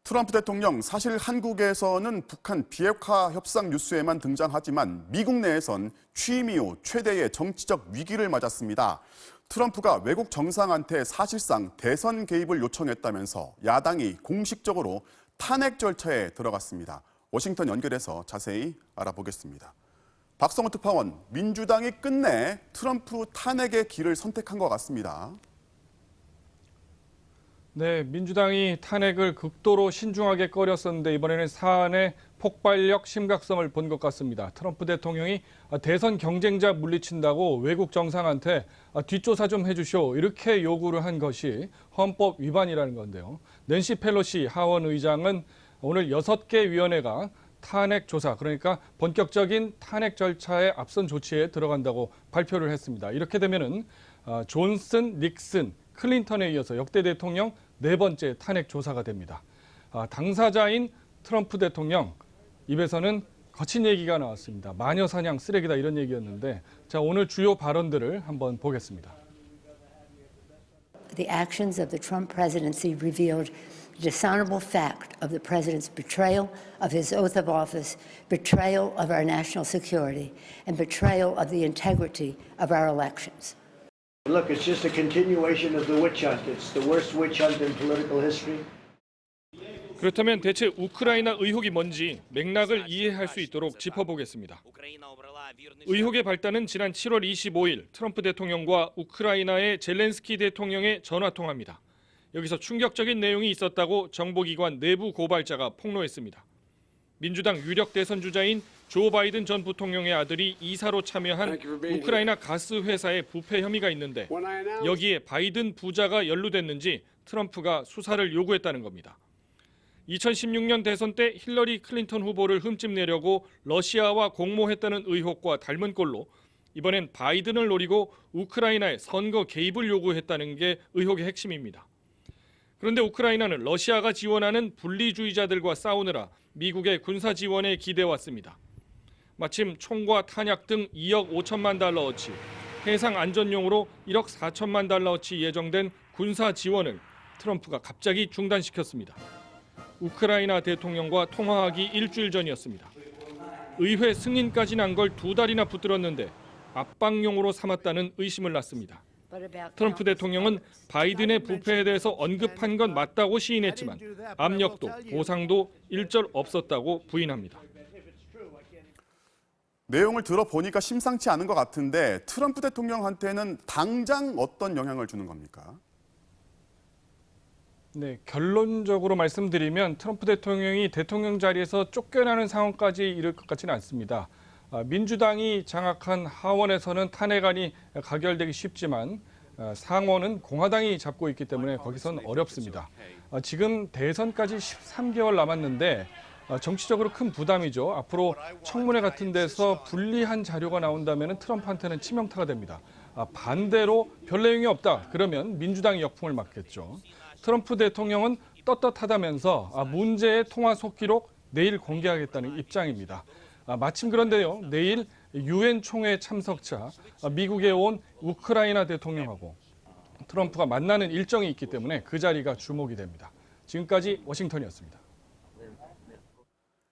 트럼프 대통령 사실 한국에서는 북한 비핵화 협상 뉴스에만 등장하지만 미국 내에선 취임 이후 최대의 정치적 위기를 맞았습니다. 트럼프가 외국 정상한테 사실상 대선 개입을 요청했다면서 야당이 공식적으로 탄핵 절차에 들어갔습니다. 워싱턴 연결해서 자세히 알아보겠습니다. 박성호 특파원, 민주당이 끝내 트럼프 탄핵의 길을 선택한 것 같습니다. 네, 민주당이 탄핵을 극도로 신중하게 꺼렸었는데 이번에는 사안의 폭발력, 심각성을 본 것 같습니다. 트럼프 대통령이 대선 경쟁자 물리친다고 외국 정상한테 뒷조사 좀 해주시오 이렇게 요구를 한 것이 헌법 위반이라는 건데요. 낸시 펠로시 하원 의장은 오늘 6개 위원회가 탄핵 조사, 그러니까 본격적인 탄핵 절차에 앞선 조치에 들어간다고 발표를 했습니다. 이렇게 되면은 존슨, 닉슨, 클린턴에 이어서 역대 대통령 4번째 탄핵 조사가 됩니다. 당사자인 트럼프 대통령 입에서는 거친 얘기가 나왔습니다. 마녀 사냥 쓰레기다 이런 얘기였는데 자, 오늘 주요 발언들을 한번 보겠습니다. The actions of the Trump presidency revealed the dishonorable fact of the president's betrayal of his oath of office, betrayal of our national security, and betrayal of the integrity of our elections. Look, it's just a continuation of the witch hunt. It's the worst witch hunt in political history. 그렇다면 대체 우크라이나 의혹이 뭔지 맥락을 이해할 수 있도록 짚어보겠습니다. 의혹의 발단은 지난 7월 25일 트럼프 대통령과 우크라이나의 젤렌스키 대통령의 전화통화입니다. 여기서 충격적인 내용이 있었다고 정보기관 내부 고발자가 폭로했습니다. 민주당 유력 대선 주자인 조 바이든 전 부통령의 아들이 이사로 참여한 우크라이나 가스 회사의 부패 혐의가 있는데 여기에 바이든 부자가 연루됐는지 트럼프가 수사를 요구했다는 겁니다. 2016년 대선 때 힐러리 클린턴 후보를 흠집내려고 러시아와 공모했다는 의혹과 닮은 꼴로 이번엔 바이든을 노리고 우크라이나에 선거 개입을 요구했다는 게 의혹의 핵심입니다. 그런데 우크라이나는 러시아가 지원하는 분리주의자들과 싸우느라 미국의 군사 지원에 기대왔습니다. 마침 총과 탄약 등 2억 5천만 달러어치, 해상 안전용으로 1억 4천만 달러어치 예정된 군사 지원을 트럼프가 갑자기 중단시켰습니다. 우크라이나 대통령과 통화하기 일주일 전이었습니다. 의회 승인까지 난 걸 2달이나 붙들었는데 압박용으로 삼았다는 의심을 낳습니다. 트럼프 대통령은 바이든의 부패에 대해서 언급한 건 맞다고 시인했지만 압력도 보상도 일절 없었다고 부인합니다. 내용을 들어보니까 심상치 않은 것 같은데 트럼프 대통령한테는 당장 어떤 영향을 주는 겁니까? 네, 결론적으로 말씀드리면 트럼프 대통령이 대통령 자리에서 쫓겨나는 상황까지 이를 것 같지는 않습니다. 민주당이 장악한 하원에서는 탄핵안이 가결되기 쉽지만 상원은 공화당이 잡고 있기 때문에 거기선 어렵습니다. 지금 대선까지 13개월 남았는데 정치적으로 큰 부담이죠. 앞으로 청문회 같은 데서 불리한 자료가 나온다면 트럼프한테는 치명타가 됩니다. 반대로 별 내용이 없다. 그러면 민주당이 역풍을 맞겠죠. 트럼프 대통령은 떳떳하다면서 문제의 통화 속기록 내일 공개하겠다는 입장입니다. 마침 그런데요. 내일 유엔 총회 참석차 미국에 온 우크라이나 대통령하고 트럼프가 만나는 일정이 있기 때문에 그 자리가 주목이 됩니다. 지금까지 워싱턴이었습니다.